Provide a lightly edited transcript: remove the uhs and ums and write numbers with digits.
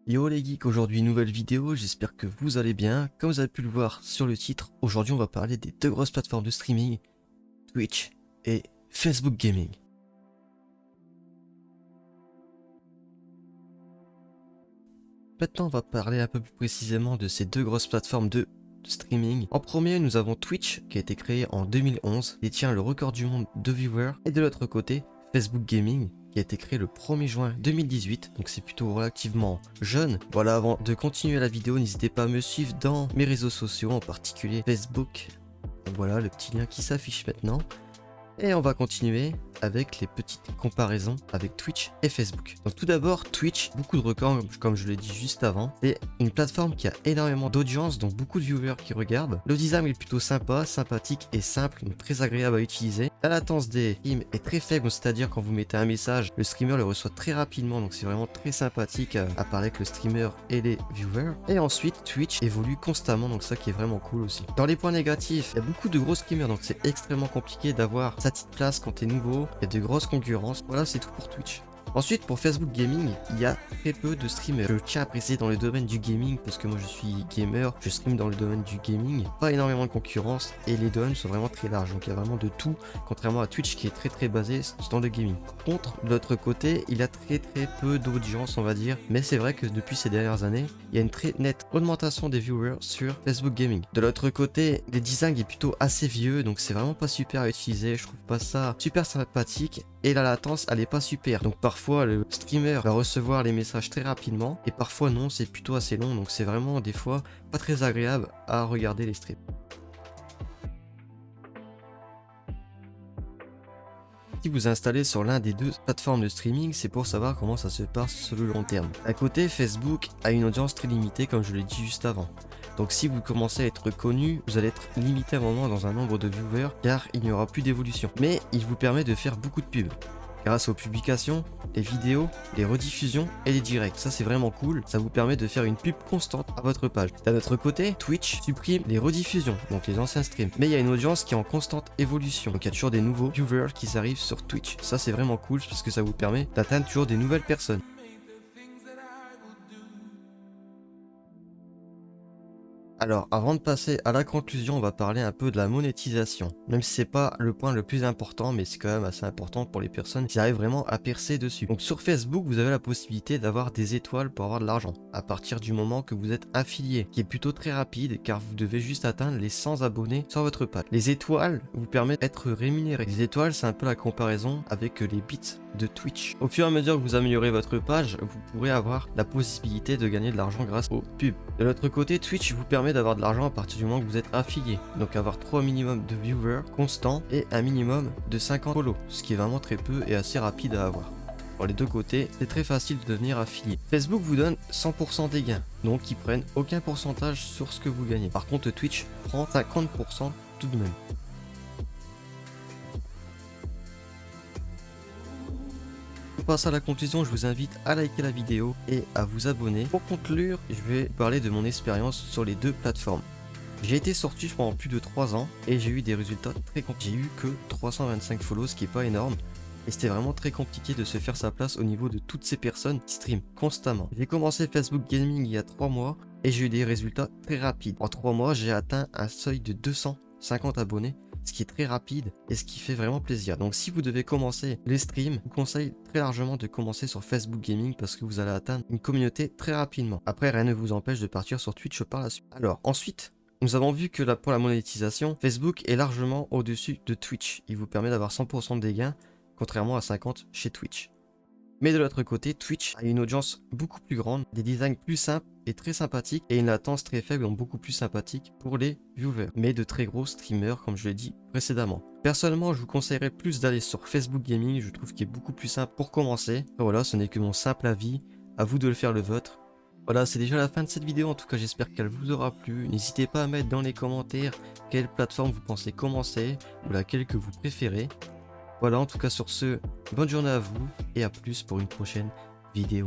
Yo les geeks, aujourd'hui nouvelle vidéo, j'espère que vous allez bien. Comme vous avez pu le voir sur le titre, aujourd'hui on va parler des deux grosses plateformes de streaming, Twitch et Facebook Gaming. Maintenant on va parler un peu plus précisément de ces deux grosses plateformes de streaming. En premier nous avons Twitch qui a été créé en 2011 et tient le record du monde de viewers. Et de l'autre côté, Facebook Gaming qui a été créé le 1er juin 2018, donc c'est plutôt relativement jeune. Voilà, avant de continuer la vidéo, n'hésitez pas à me suivre dans mes réseaux sociaux, en particulier Facebook. Voilà le petit lien qui s'affiche maintenant. Et on va continuer avec les petites comparaisons avec Twitch et Facebook. Donc tout d'abord, Twitch, beaucoup de records comme je l'ai dit juste avant. C'est une plateforme qui a énormément d'audience, donc beaucoup de viewers qui regardent. Le design est plutôt sympa, sympathique et simple, donc très agréable à utiliser. La latence des streams est très faible, c'est-à-dire quand vous mettez un message, le streamer le reçoit très rapidement, donc c'est vraiment très sympathique à parler avec le streamer et les viewers. Et ensuite, Twitch évolue constamment, donc ça qui est vraiment cool aussi. Dans les points négatifs, il y a beaucoup de gros streamers, donc c'est extrêmement compliqué d'avoir sa petite place quand t'es nouveau. Il y a de grosses concurrences. Voilà, c'est tout pour Twitch. Ensuite, pour Facebook Gaming, il y a très peu de streamers. Je tiens à préciser dans le domaine du gaming, parce que moi je suis gamer, je stream dans le domaine du gaming. Pas énormément de concurrence et les domaines sont vraiment très larges. Donc il y a vraiment de tout, contrairement à Twitch qui est très basé dans le gaming. Par contre, de l'autre côté, il a très peu d'audience, on va dire. Mais c'est vrai que depuis ces dernières années, il y a une très nette augmentation des viewers sur Facebook Gaming. De l'autre côté, le design est plutôt assez vieux, donc c'est vraiment pas super à utiliser. Je trouve pas ça super sympathique. Et la latence, elle est pas super. Donc parfois, le streamer va recevoir les messages très rapidement. Et parfois non, c'est plutôt assez long. Donc c'est vraiment des fois pas très agréable à regarder les streams. Si vous installez sur l'un des deux plateformes de streaming, c'est pour savoir comment ça se passe sur le long terme. À côté, Facebook a une audience très limitée, comme je l'ai dit juste avant. Donc si vous commencez à être connu, vous allez être limité à un moment dans un nombre de viewers, car il n'y aura plus d'évolution. Mais il vous permet de faire beaucoup de pubs. Grâce aux publications, les vidéos, les rediffusions et les directs. Ça c'est vraiment cool, ça vous permet de faire une pub constante à votre page. D'un autre côté, Twitch supprime les rediffusions, donc les anciens streams. Mais il y a une audience qui est en constante évolution. Donc il y a toujours des nouveaux viewers qui arrivent sur Twitch. Ça c'est vraiment cool parce que ça vous permet d'atteindre toujours des nouvelles personnes. Alors, avant de passer à la conclusion, on va parler un peu de la monétisation. Même si c'est pas le point le plus important, mais c'est quand même assez important pour les personnes qui arrivent vraiment à percer dessus. Donc sur Facebook, vous avez la possibilité d'avoir des étoiles pour avoir de l'argent, à partir du moment que vous êtes affilié, qui est plutôt très rapide, car vous devez juste atteindre les 100 abonnés sur votre page. Les étoiles vous permettent d'être rémunéré. Les étoiles, c'est un peu la comparaison avec les bits de Twitch. Au fur et à mesure que vous améliorez votre page, vous pourrez avoir la possibilité de gagner de l'argent grâce aux pubs. De l'autre côté, Twitch vous permet d'avoir de l'argent à partir du moment que vous êtes affilié. Donc avoir 3 minimums de viewers constants et un minimum de 50 follow, ce qui est vraiment très peu et assez rapide à avoir. Pour les deux côtés, c'est très facile de devenir affilié. Facebook vous donne 100% des gains, donc ils prennent aucun pourcentage sur ce que vous gagnez. Par contre, Twitch prend 50% tout de même. On passe à la conclusion, je vous invite à liker la vidéo et à vous abonner. Pour conclure, je vais vous parler de mon expérience sur les deux plateformes. J'ai été sur Twitch pendant plus de 3 ans et j'ai eu des résultats très compliqués. J'ai eu que 325 follows, ce qui est pas énorme. Et c'était vraiment très compliqué de se faire sa place au niveau de toutes ces personnes qui streament constamment. J'ai commencé Facebook Gaming il y a 3 mois et j'ai eu des résultats très rapides. En 3 mois, j'ai atteint un seuil de 250 abonnés, ce qui est très rapide et ce qui fait vraiment plaisir. Donc si vous devez commencer les streams, je vous conseille très largement de commencer sur Facebook Gaming parce que vous allez atteindre une communauté très rapidement. Après, rien ne vous empêche de partir sur Twitch par la suite. Alors ensuite, nous avons vu que pour la monétisation, Facebook est largement au-dessus de Twitch. Il vous permet d'avoir 100% des gains, contrairement à 50% chez Twitch. Mais de l'autre côté, Twitch a une audience beaucoup plus grande, des designs plus simples et très sympathiques, et une latence très faible, donc beaucoup plus sympathique pour les viewers, mais de très gros streamers comme je l'ai dit précédemment. Personnellement, je vous conseillerais plus d'aller sur Facebook Gaming, je trouve qu'il est beaucoup plus simple pour commencer. Et voilà, ce n'est que mon simple avis, à vous de le faire le vôtre. Voilà, c'est déjà la fin de cette vidéo, en tout cas j'espère qu'elle vous aura plu. N'hésitez pas à mettre dans les commentaires quelle plateforme vous pensez commencer, ou laquelle que vous préférez. Voilà, en tout cas sur ce, bonne journée à vous et à plus pour une prochaine vidéo.